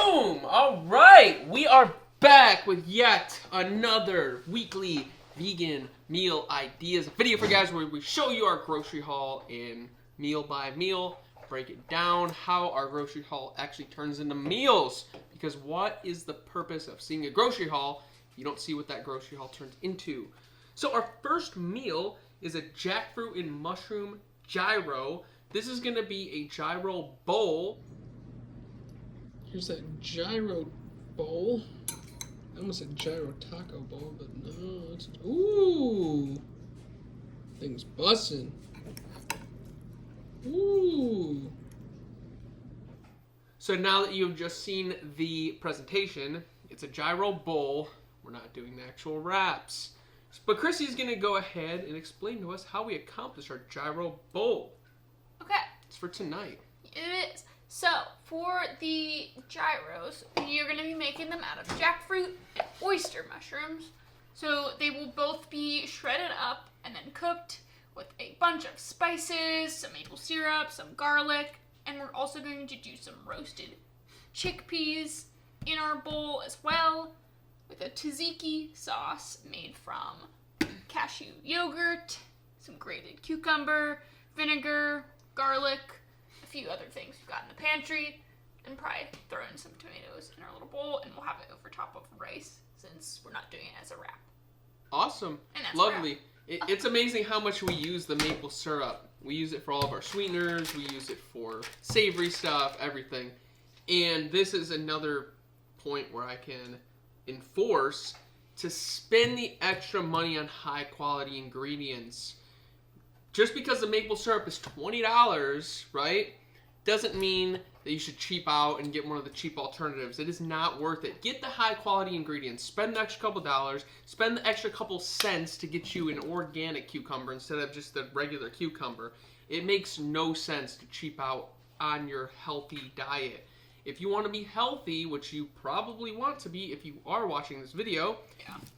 Boom! All right, we are back with yet another weekly vegan meal ideas video for guys where we show you our grocery haul in meal by meal, break it down, how our grocery haul actually turns into meals. Because what is the purpose of seeing a grocery haul if you don't see what that grocery haul turns into? So our first meal is a jackfruit and mushroom gyro. This is going to be a gyro bowl. Here's that gyro bowl. I almost said gyro taco bowl, but no, it's... Ooh! Thing's bussin'. Ooh! So now that you've just seen the presentation, it's a gyro bowl. We're not doing the actual wraps. But Chrissy's going to go ahead and explain to us how we accomplish our gyro bowl. Okay. It's for tonight. It is. So, for the gyros, you're going to be making them out of jackfruit and oyster mushrooms. So, they will both be shredded up and then cooked with a bunch of spices, some maple syrup, some garlic, and we're also going to do some roasted chickpeas in our bowl as well, with a tzatziki sauce made from cashew yogurt, some grated cucumber, vinegar, garlic, a few other things we've got in the pantry, and probably throw in some tomatoes in our little bowl, and we'll have it over top of rice since we're not doing it as a wrap. Awesome. And that's lovely. It's amazing how much we use the maple syrup. We use it for all of our sweeteners. We use it for savory stuff, everything. And this is another point where I can enforce to spend the extra money on high quality ingredients. Just because the maple syrup is $20, right, doesn't mean that you should cheap out and get one of the cheap alternatives. It is not worth it. Get the high quality ingredients. Spend the extra couple dollars. Spend the extra couple cents to get you an organic cucumber instead of just the regular cucumber. It makes no sense to cheap out on your healthy diet. If you want to be healthy, which you probably want to be if you are watching this video,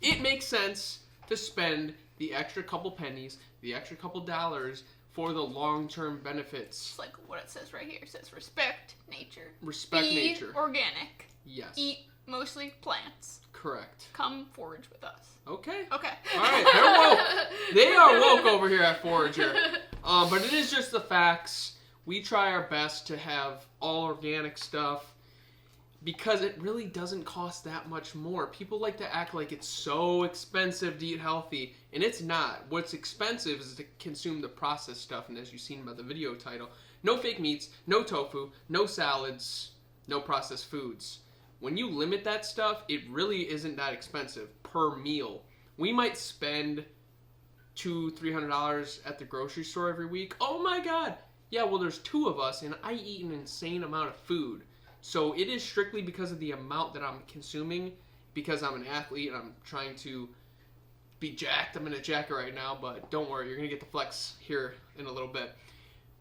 it makes sense to spend the extra couple pennies, the extra couple dollars for the long-term benefits. It's like what it says right here. It says respect nature. Respect nature. Be organic. Yes. Eat mostly plants. Correct. Come forage with us. Okay. Okay. All right. They're woke. They are woke over here at Forager. But it is just the facts. We try our best to have all organic stuff because it really doesn't cost that much more. People like to act like it's so expensive to eat healthy, and it's not. What's expensive is to consume the processed stuff, and as you've seen by the video title, no fake meats, no tofu, no salads, no processed foods. When you limit that stuff, it really isn't that expensive per meal. We might spend $200-300 at the grocery store every week. Oh my god! Yeah, well, there's two of us, and I eat an insane amount of food. So it is strictly because of the amount that I'm consuming, because I'm an athlete and I'm trying to be jacked. I'm in a jacket right now, but don't worry, you're going to get the flex here in a little bit.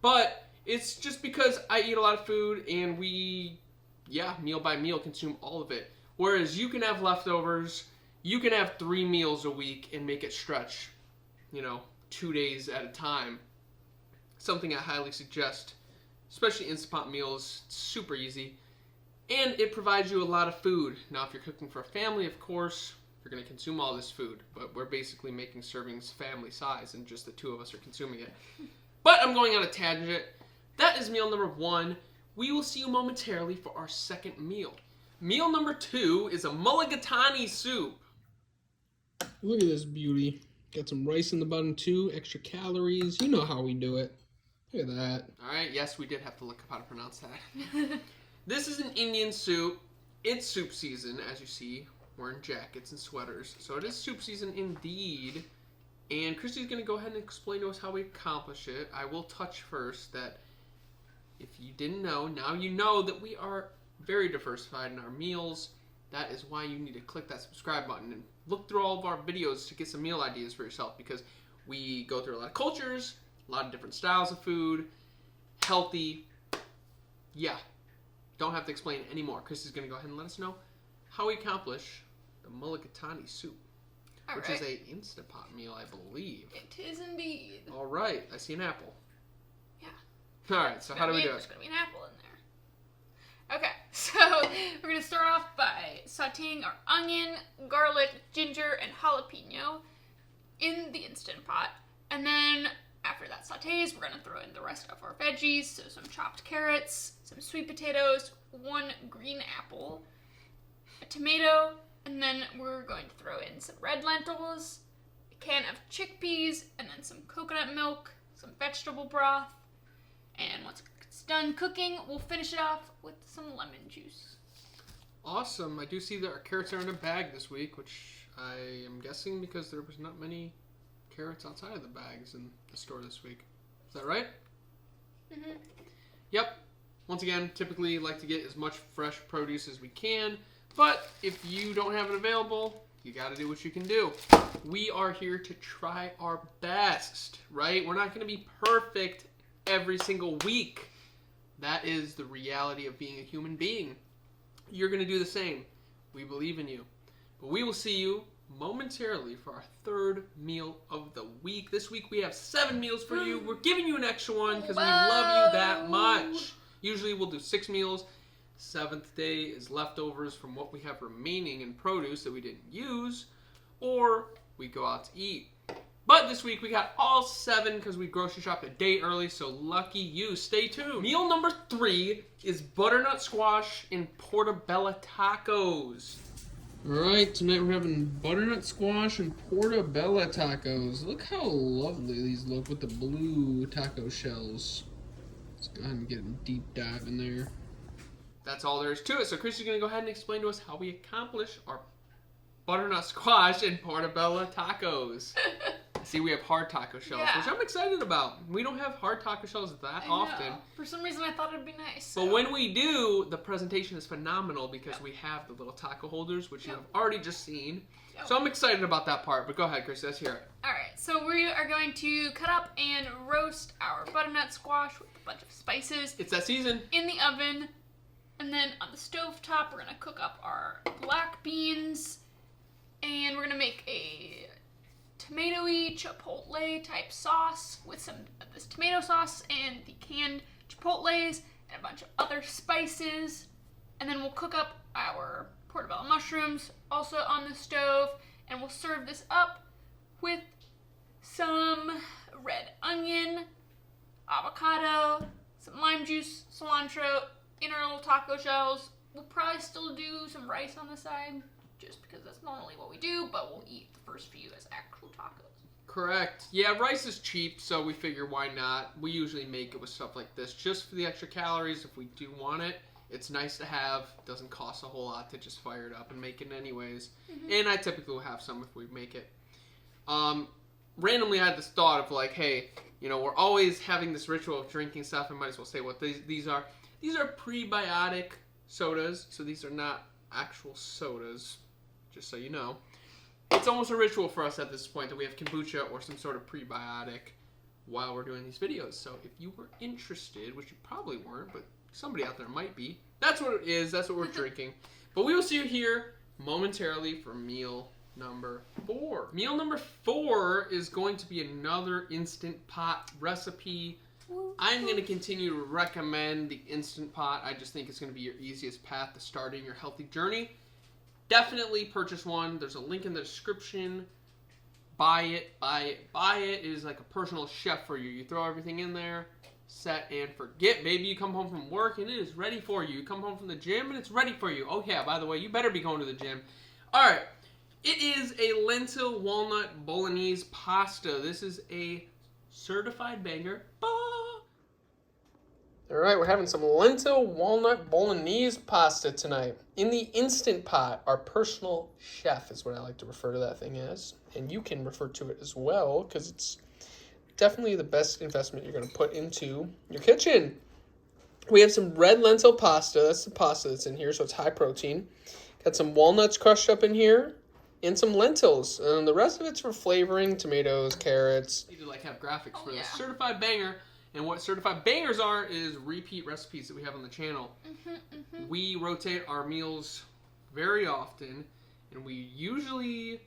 But it's just because I eat a lot of food and we, meal by meal consume all of it. Whereas you can have leftovers, you can have 3 meals a week and make it stretch, 2 days at a time. Something I highly suggest, especially Instant Pot meals. It's super easy. And it provides you a lot of food. Now, if you're cooking for a family, of course, you're going to consume all this food. But we're basically making servings family size, and just the two of us are consuming it. But I'm going on a tangent. That is meal number 1. We will see you momentarily for our second meal. Meal number 2 is a Mulligatawny Soup. Look at this beauty. Got some rice in the bottom too, extra calories. You know how we do it. Look at that. Alright, yes, we did have to look up how to pronounce that. This is an Indian soup. It's soup season, as you see. Wearing jackets and sweaters. So it is soup season indeed. And Christy's going to go ahead and explain to us how we accomplish it. I will touch first that if you didn't know, now you know that we are very diversified in our meals. That is why you need to click that subscribe button and look through all of our videos to get some meal ideas for yourself, because we go through a lot of cultures, a lot of different styles of food, healthy. Don't have to explain anymore. Christy's going to go ahead and let us know how we accomplish the Mulligatawny Soup, which is a Instant Pot meal, I believe. It is indeed. All right. I see an apple. Yeah. All right. So how do we do it? There's going to be an apple in there. Okay. So we're going to sauteing our onion, garlic, ginger, and jalapeno in the Instant Pot. And then after that sautés, we're going to throw in the rest of our veggies. So some chopped carrots, some sweet potatoes, 1 green apple, a tomato, and then we're going to throw in some red lentils, a can of chickpeas, and then some coconut milk, some vegetable broth. And once it's done cooking, we'll finish it off with some lemon juice. Awesome. I do see that our carrots are in a bag this week, which I am guessing because there was not many carrots outside of the bags in the store this week. Is that right? Mm-hmm. Yep. Once again, typically like to get as much fresh produce as we can, but if you don't have it available, you got to do what you can do. We are here to try our best, right? We're not going to be perfect every single week. That is the reality of being a human being. You're going to do the same. We believe in you. But we will see you momentarily for our 3rd meal of the week. This week we have 7 meals for you. We're giving you an extra one because we love you that much. Usually we'll do 6 meals. 7th day is leftovers from what we have remaining in produce that we didn't use, or we go out to eat. But this week we got all 7 because we grocery shopped a day early, so lucky you. Stay tuned. Meal number 3 is butternut squash and portobello tacos. Alright, tonight we're having butternut squash and portobello tacos. Look how lovely these look with the blue taco shells. Let's go ahead and get a deep dive in there. That's all there is to it. So Chris is going to go ahead and explain to us how we accomplish our butternut squash and portobello tacos. See, we have hard taco shells, Yeah. which I'm excited about. We don't have hard taco shells that often. For some reason, I thought it'd be nice. But when we do, the presentation is phenomenal because we have the little taco holders, which you have already just seen. So I'm excited about that part. But go ahead, Chris. Let's hear it. Alright, so we are going to cut up and roast our butternut squash with a bunch of spices It's that season. in the oven. And then on the stovetop, we're going to cook up our black beans. And we're going to make a tomatoey chipotle type sauce with some of this tomato sauce and the canned chipotles and a bunch of other spices. And then we'll cook up our portobello mushrooms also on the stove. And we'll serve this up with some red onion, avocado, some lime juice, cilantro, in our little taco shells. We'll probably still do some rice on the side, just because that's normally what we do, but we'll eat the first few as actual tacos. Correct. Yeah, rice is cheap, so we figure why not. We usually make it with stuff like this just for the extra calories if we do want it. It's nice to have. It doesn't cost a whole lot to just fire it up and make it anyways. Mm-hmm. And I typically will have some if we make it. Randomly I had this thought of like, hey, you know, we're always having this ritual of drinking stuff. I might as well say what these are. These are prebiotic sodas, so these are not actual sodas, just so you know. It's almost a ritual for us at this point that we have kombucha or some sort of prebiotic while we're doing these videos. So if you were interested, which you probably weren't, but somebody out there might be, that's what it is. That's what we're drinking. But we will see you here momentarily for meal number 4. Meal number 4 is going to be another Instant Pot recipe. I'm going to continue to recommend the Instant Pot. I just think it's going to be your easiest path to starting your healthy journey. Definitely purchase one. There's a link in the description. Buy it, buy it, buy it. It is like a personal chef for you. You throw everything in there, set and forget. Baby, you come home from work and it is ready for you. You come home from the gym and it's ready for you. Oh yeah, by the way, you better be going to the gym. All right. It is a lentil walnut bolognese pasta. This is a certified banger. All right, we're having some lentil walnut bolognese pasta tonight. In the Instant Pot, our personal chef is what I like to refer to that thing as. And you can refer to it as well, because it's definitely the best investment you're going to put into your kitchen. We have some red lentil pasta. That's the pasta that's in here, so it's high protein. Got some walnuts crushed up in here, and some lentils. And the rest of it's for flavoring, tomatoes, carrots. You need to have graphics for this certified banger. And what certified bangers are is repeat recipes that we have on the channel. We rotate our meals very often, and we usually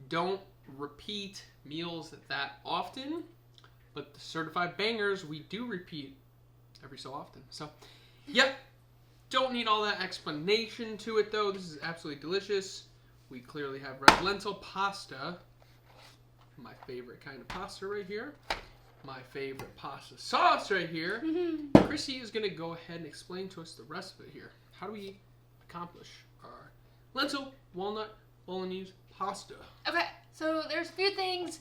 don't repeat meals that often, but the certified bangers we do repeat every so often. So, yep, Don't need all that explanation to it, though. This is absolutely delicious. We clearly have red lentil pasta. My favorite kind of pasta right here. My favorite pasta sauce right here. Chrissy is going to go ahead and explain to us the rest of it here. How do we accomplish our lentil, walnut, bolognese pasta? Okay, so there's a few things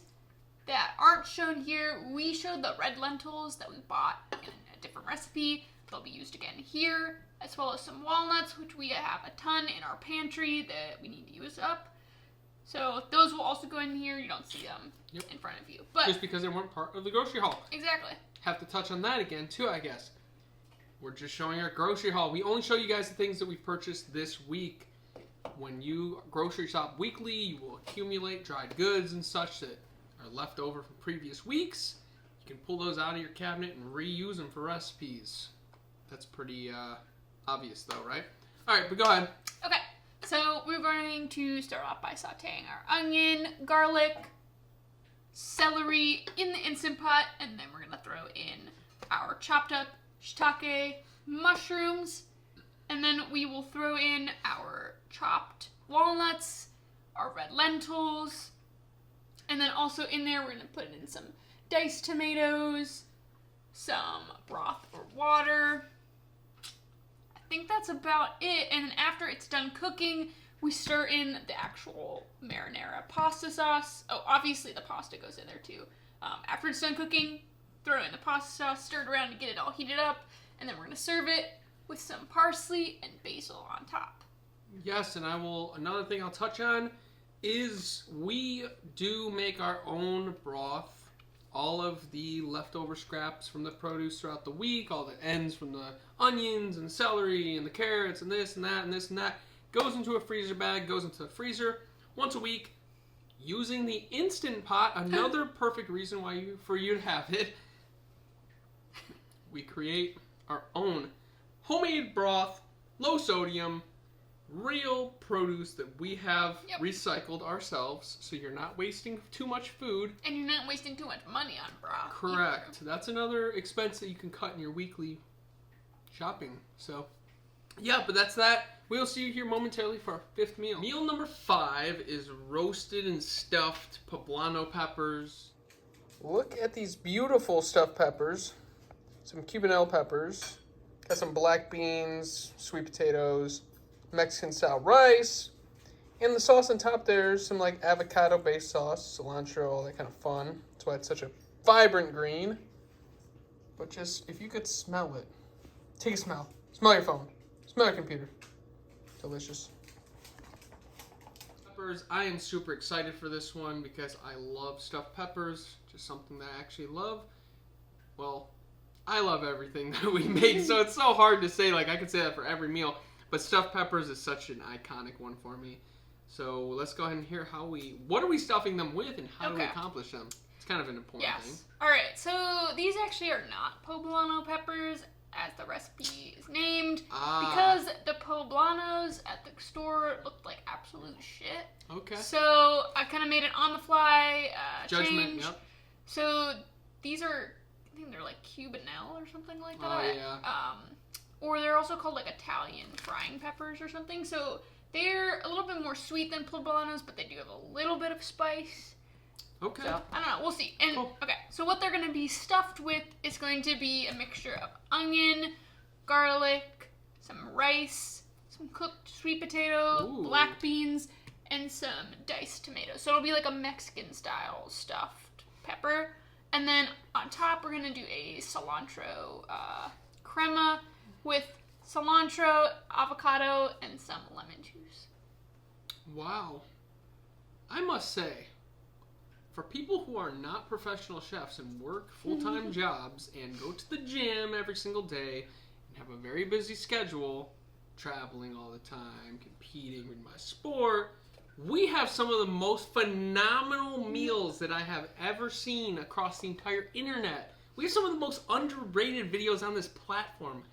that aren't shown here. We showed the red lentils that we bought in a different recipe. They'll be used again here, as well as some walnuts, which we have a ton in our pantry that we need to use up. So those will also go in here. You don't see them in front of you. But just because they weren't part of the grocery haul. Exactly. Have to touch on that again, too, I guess. We're just showing our grocery haul. We only show you guys the things that we purchased this week. When you grocery shop weekly, you will accumulate dried goods and such that are left over from previous weeks. You can pull those out of your cabinet and reuse them for recipes. That's pretty obvious, though, right? All right, but go ahead. Okay, so we're going to start off by sauteing our onion, garlic, celery in the Instant Pot, and then we're going to throw in our chopped up shiitake mushrooms, and then we will throw in our chopped walnuts, our red lentils, and then also in there we're going to put in some diced tomatoes, some broth or water. I think that's about it. And then after it's done cooking, we stir in the actual marinara pasta sauce. Oh, obviously the pasta goes in there too. After it's done cooking, throw in the pasta sauce, stir it around to get it all heated up, and then we're going to serve it with some parsley and basil on top. Yes, and another thing I'll touch on is we do make our own broth. All of the leftover scraps from the produce throughout the week, all the ends from the onions and celery and the carrots and this and that and this and that, goes into a freezer bag, goes into the freezer once a week using the Instant Pot. Another perfect reason for you to have it. We create our own homemade broth, low sodium, real produce that we have recycled ourselves, so you're not wasting too much food. And you're not wasting too much money on broth. Correct. Either. That's another expense that you can cut in your weekly shopping. So, yeah, but that's that. We'll see you here momentarily for our fifth meal. Meal number 5 is roasted and stuffed poblano peppers. Look at these beautiful stuffed peppers. Some Cubanelle peppers. Got some black beans, sweet potatoes, Mexican style rice, and the sauce on top there's some like avocado based sauce, cilantro, all that kind of fun. That's why it's such a vibrant green. But just, if you could smell it, take a smell. Smell your phone. Smell your computer. Delicious. Peppers, I am super excited for this one because I love stuffed peppers. Just something that I actually love. Well, I love everything that we make, so it's so hard to say, like I could say that for every meal. But stuffed peppers is such an iconic one for me. So let's go ahead and hear what are we stuffing them with and how do we accomplish them? It's kind of an important thing. Alright, so these actually are not poblano peppers, as the recipe is named, because the poblanos at the store looked like absolute shit. Okay. So I kind of made it on the fly Judgment, change. yep. So these are, I think they're like Cubanelle or something like that. Oh, yeah. Or they're also called like Italian frying peppers or something. So they're a little bit more sweet than poblanos, but they do have a little bit of spice. Okay. So, I don't know. We'll see. And, cool. Okay, so what they're going to be stuffed with is going to be a mixture of onion, garlic, some rice, some cooked sweet potato, black beans, and some diced tomatoes. So it'll be like a Mexican-style stuffed pepper. And then on top, we're going to do a cilantro crema with cilantro, avocado, and some lemon juice. Wow. I must say, for people who are not professional chefs and work full-time jobs and go to the gym every single day and have a very busy schedule, traveling all the time, competing in my sport, we have some of the most phenomenal meals that I have ever seen across the entire internet. We have some of the most underrated videos on this platform.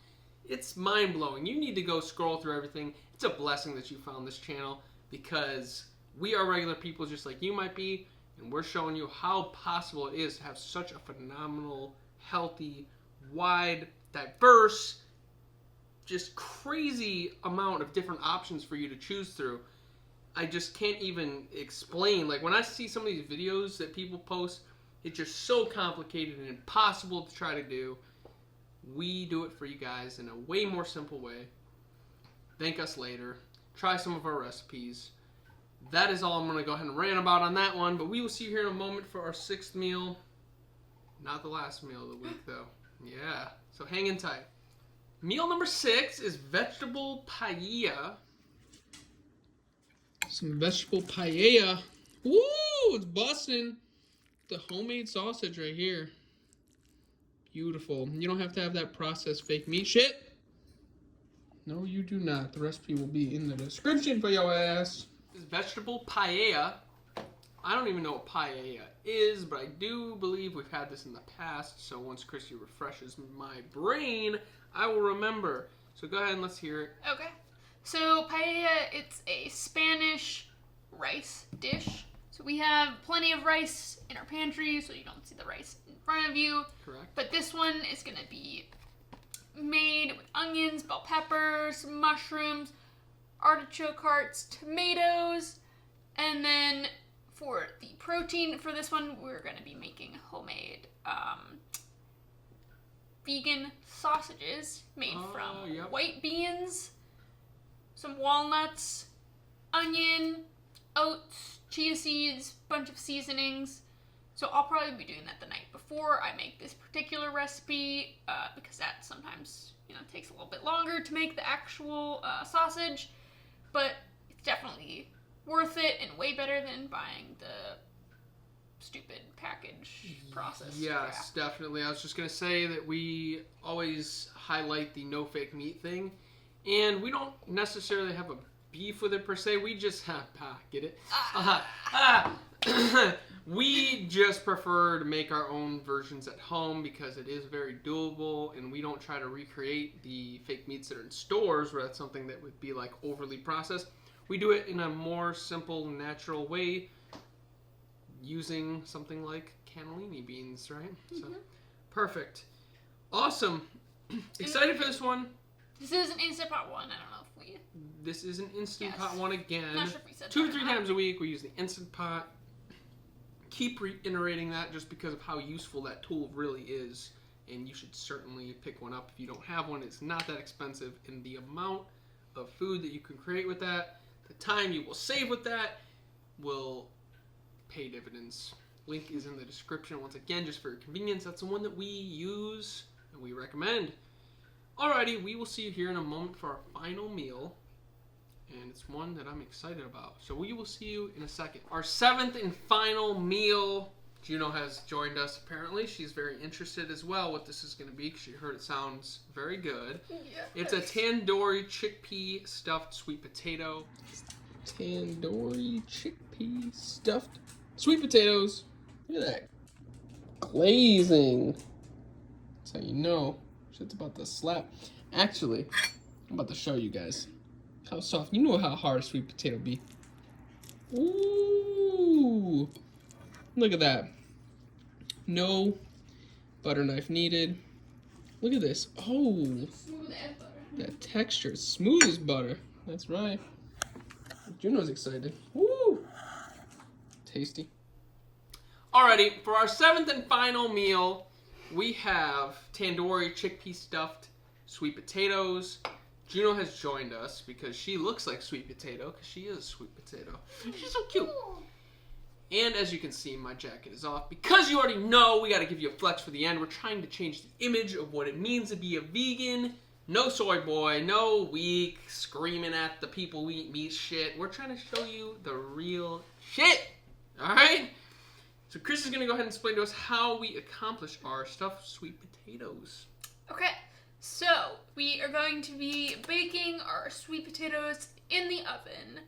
It's mind-blowing. You need to go scroll through everything. It's a blessing that you found this channel because we are regular people just like you might be, and we're showing you how possible it is to have such a phenomenal, healthy, wide, diverse, just crazy amount of different options for you to choose through. I just can't even explain. Like when I see some of these videos that people post, it's just so complicated and impossible to try to do. We do it for you guys in a way more simple way. Thank us later. Try some of our recipes. That is all I'm going to go ahead and rant about on that one. But we will see you here in a moment for our 6th meal. Not the last meal of the week, though. Yeah. So hang in tight. Meal number 6 is vegetable paella. Some vegetable paella. Woo! It's busting. The homemade sausage right here. Beautiful. You don't have to have that processed fake meat shit. No, you do not. The recipe will be in the description for your ass. This vegetable paella. I don't even know what paella is, but I do believe we've had this in the past. So once Chrissy refreshes my brain, I will remember. So go ahead and let's hear it. Okay. So paella, it's a Spanish rice dish. So we have plenty of rice in our pantry, so you don't see the rice in front of you. Correct. But this one is going to be made with onions, bell peppers, mushrooms, artichoke hearts, tomatoes, and then for the protein for this one, we're going to be making homemade vegan sausages made from white beans, some walnuts, onion, oats, chia seeds, bunch of seasonings. So I'll probably be doing that the night before I make this particular recipe because that sometimes, takes a little bit longer to make the actual sausage, but it's definitely worth it and way better than buying the stupid package process. Yes, definitely. I was just going to say that we always highlight the no fake meat thing, and we don't necessarily have a beef with it per se. We just get it? We just prefer to make our own versions at home because it is very doable, and we don't try to recreate the fake meats that are in stores where that's something that would be like overly processed. We do it in a more simple, natural way using something like cannellini beans, right? Mm-hmm. So perfect. Awesome. Excited for this one. This is an Instant Pot one. I don't know if we... This is an Instant Pot one again. Not sure if we said 2 to 3 times a week we use the Instant Pot. Keep reiterating that just because of how useful that tool really is. And you should certainly pick one up if you don't have one. It's not that expensive. And the amount of food that you can create with that, the time you will save with that, will pay dividends. Link is in the description. Once again, just for your convenience, that's the one that we use and we recommend. Alrighty, we will see you here in a moment for our final meal. And it's one that I'm excited about. So we will see you in a second. Our 7th and final meal. Juno has joined us apparently. She's very interested as well what this is going to be because she heard it sounds very good. Yes. It's a tandoori chickpea stuffed sweet potato. Tandoori chickpea stuffed sweet potatoes. Look at that glazing. That's how you know shit's about to slap. Actually, I'm about to show you guys how soft. You know how hard a sweet potato be. Ooh, look at that. No butter knife needed. Look at this. Oh, smooth as butter. That texture is smooth as butter. That's right. Juno's excited. Woo! Tasty. Alrighty, for our 7th and final meal, we have tandoori chickpea stuffed sweet potatoes. Juno has joined us because she looks like sweet potato because she is a sweet potato. She's so cute. And as you can see, my jacket is off. Because you already know, we got to give you a flex for the end. We're trying to change the image of what it means to be a vegan. No soy boy, no weak, screaming at the people we eat meat shit. We're trying to show you the real shit. Alright? So Chris is going to go ahead and explain to us how we accomplish our stuffed sweet potatoes. Okay, so we are going to be baking our sweet potatoes in the oven.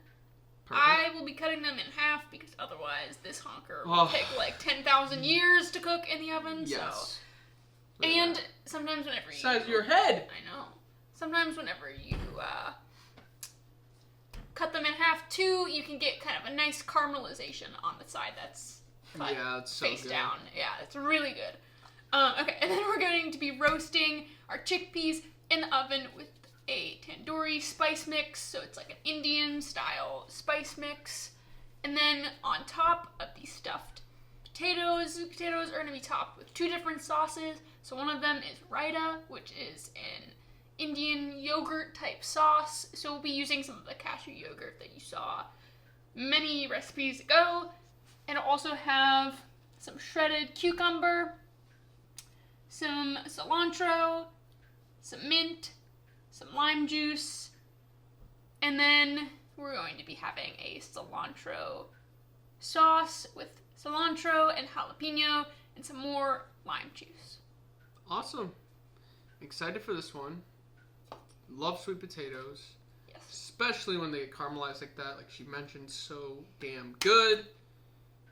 Perfect. I will be cutting them in half because otherwise this honker will take like 10,000 years to cook in the oven. Yes. So. And sometimes whenever you... Size of your head. I know. Sometimes whenever you cut them in half too, you can get kind of a nice caramelization on the side that's it's so face good. down. Yeah, it's really good. Okay, and then we're going to be roasting our chickpeas in the oven with a tandoori spice mix, so it's like an Indian style spice mix. And then on top of these stuffed potatoes are going to be topped with 2 different sauces. So one of them is raita, which is an Indian yogurt type sauce. So we'll be using some of the cashew yogurt that you saw many recipes ago. And it'll also have some shredded cucumber, some cilantro, some mint, some lime juice, and then we're going to be having a cilantro sauce with cilantro and jalapeno and some more lime juice. Awesome. Excited for this one. Love sweet potatoes. Yes. Especially when they get caramelized like that, like she mentioned, so damn good.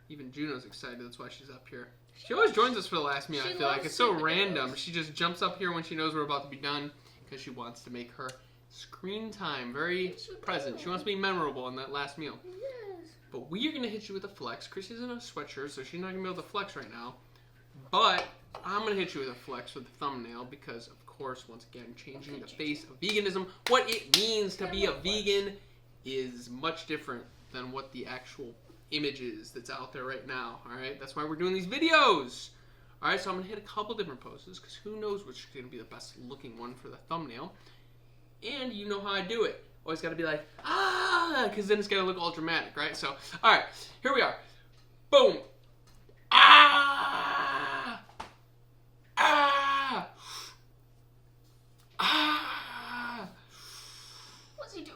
Even Juno's excited, that's why she's up here. She always joins us for the last meal, I feel like. It's so random. She just jumps up here when she knows we're about to be done because she wants to make her screen time very present. She wants to be memorable in that last meal. Yes. But we are going to hit you with a flex. Chrissy's in a sweatshirt, so she's not going to be able to flex right now. But I'm going to hit you with a flex with the thumbnail because, of course, once again, changing the face of veganism. What it means to be a vegan is much different than what the actual images that's out there right now. All right, that's why we're doing these videos. All right, so I'm gonna hit a couple different poses because who knows which is gonna be the best looking one for the thumbnail. And you know how I do it. Always gotta be like because then it's gotta look all dramatic, right? So all right, here we are. Boom. What's he doing?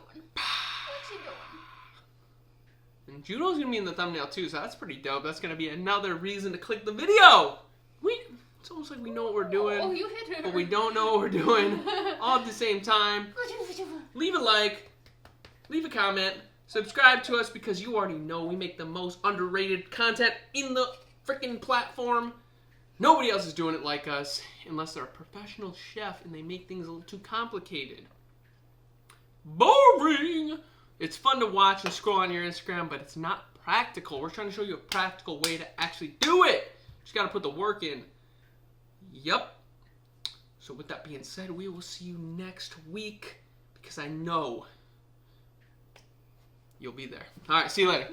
And Juno's gonna be in the thumbnail too, so that's pretty dope. That's gonna be another reason to click the video. It's almost like we know what we're doing, Oh, you hit her. but we don't know what we're doing all at the same time. Leave a like, leave a comment, subscribe to us because you already know we make the most underrated content in the freaking platform. Nobody else is doing it like us unless they're a professional chef and they make things a little too complicated. Boring! It's fun to watch and scroll on your Instagram, but it's not practical. We're trying to show you a practical way to actually do it. Just gotta put the work in. Yup. So with that being said, we will see you next week because I know you'll be there. All right, see you later.